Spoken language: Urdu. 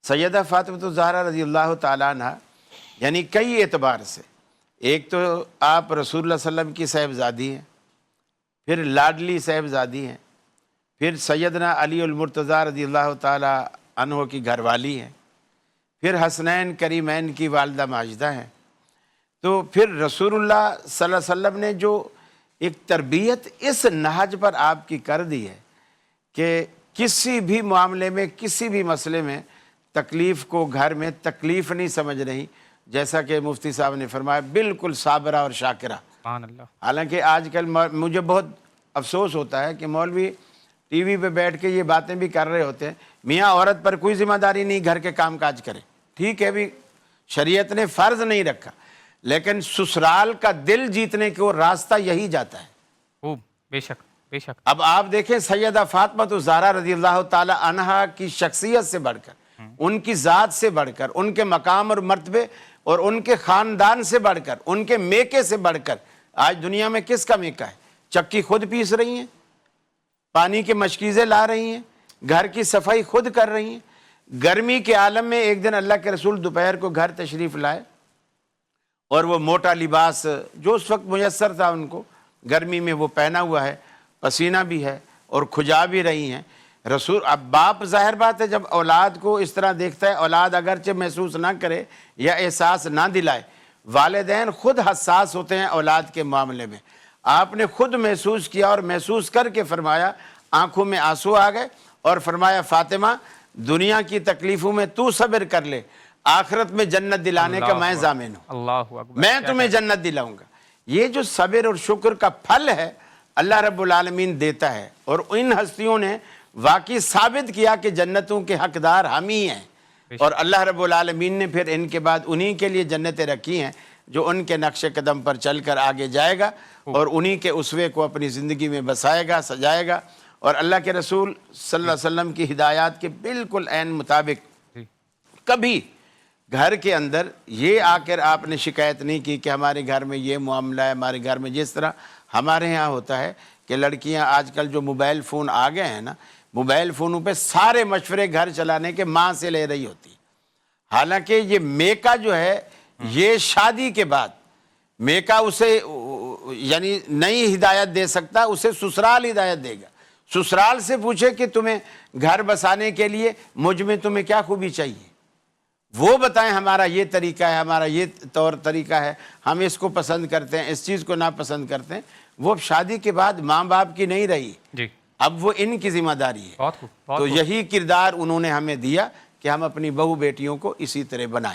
سیدہ فاطمہ الزہرا رضی اللہ تعالیٰ عنہ یعنی کئی اعتبار سے، ایک تو آپ رسول اللہ صلی اللہ علیہ وسلم کی صاحبزادی ہیں، پھر لاڈلی صاحبزادی ہیں، پھر سیدنا علی المرتضیٰ رضی اللہ تعالیٰ عنہ کی گھر والی ہیں، پھر حسنین کریمین کی والدہ ماجدہ ہیں۔ تو پھر رسول اللہ صلی اللہ علیہ وسلم نے جو ایک تربیت اس نہج پر آپ کی کر دی ہے کہ کسی بھی معاملے میں، کسی بھی مسئلے میں تکلیف کو گھر میں تکلیف نہیں سمجھ رہی، جیسا کہ مفتی صاحب نے فرمایا، بالکل صابرہ اور شاکرہ۔ سبحان اللہ۔ حالانکہ آج کل مجھے بہت افسوس ہوتا ہے کہ مولوی ٹی وی پہ بیٹھ کے یہ باتیں بھی کر رہے ہوتے ہیں، میاں عورت پر کوئی ذمہ داری نہیں، گھر کے کام کاج کرے، ٹھیک ہے بھی شریعت نے فرض نہیں رکھا، لیکن سسرال کا دل جیتنے کو راستہ یہی جاتا ہے۔ خوب، بے شک بے شک۔ اب آپ دیکھیں سیدہ فاطمہ الزہرا رضی اللہ تعالی عنہا کی شخصیت سے بڑھ کر، ان کی ذات سے بڑھ کر، ان کے مقام اور مرتبے اور ان کے خاندان سے بڑھ کر، ان کے میکے سے بڑھ کر، آج دنیا میں کس کا میکا ہے؟ چکی خود پیس رہی ہیں، پانی کے مشکیزیں لا رہی ہیں، گھر کی صفائی خود کر رہی ہیں۔ گرمی کے عالم میں ایک دن اللہ کے رسول دوپہر کو گھر تشریف لائے اور وہ موٹا لباس جو اس وقت میسر تھا ان کو، گرمی میں وہ پہنا ہوا ہے، پسینہ بھی ہے اور کھجا بھی رہی ہیں۔ رسول اب باپ ظاہر بات ہے جب اولاد کو اس طرح دیکھتا ہے، اولاد اگرچہ محسوس نہ کرے یا احساس نہ دلائے، والدین خود حساس ہوتے ہیں اولاد کے معاملے میں۔ آپ نے خود محسوس کیا اور محسوس کر کے فرمایا، آنکھوں میں آنسو آ گئے اور فرمایا فاطمہ دنیا کی تکلیفوں میں تو صبر کر لے، آخرت میں جنت دلانے کا میں ضامن ہوں، اللہ اکبر، میں تمہیں جنت دلاؤں گا۔ یہ جو صبر اور شکر کا پھل ہے اللہ رب العالمین دیتا ہے، اور ان ہستیوں نے واقعی ثابت کیا کہ جنتوں کے حقدار ہم ہی ہیں، اور اللہ رب العالمین نے پھر ان کے بعد انہی کے لیے جنتیں رکھی ہیں جو ان کے نقش قدم پر چل کر آگے جائے گا اور انہی کے اسوے کو اپنی زندگی میں بسائے گا، سجائے گا، اور اللہ کے رسول صلی اللہ علیہ وسلم کی ہدایات کے بالکل عین مطابق کبھی گھر کے اندر یہ آ کر آپ نے شکایت نہیں کی کہ ہمارے گھر میں یہ معاملہ ہے، ہمارے گھر میں جس طرح ہمارے ہاں ہوتا ہے کہ لڑکیاں آج کل جو موبائل فون آ گئے ہیں نا، موبائل فونوں پہ سارے مشورے گھر چلانے کے ماں سے لے رہی ہوتی ہے۔ حالانکہ یہ میکا جو ہے یہ شادی کے بعد میکا اسے یعنی نئی ہدایت دے سکتا، اسے سسرال ہدایت دے گا۔ سسرال سے پوچھے کہ تمہیں گھر بسانے کے لیے مجھ میں تمہیں کیا خوبی چاہیے، وہ بتائیں ہمارا یہ طریقہ ہے، ہمارا یہ طور طریقہ ہے، ہم اس کو پسند کرتے ہیں، اس چیز کو ناپسند کرتے ہیں۔ وہ شادی کے بعد ماں باپ کی نہیں رہی، جی، اب وہ ان کی ذمہ داری ہے۔ بہت خوب، بہت تو خوب۔ یہی کردار انہوں نے ہمیں دیا کہ ہم اپنی بہو بیٹیوں کو اسی طرح بنائیں۔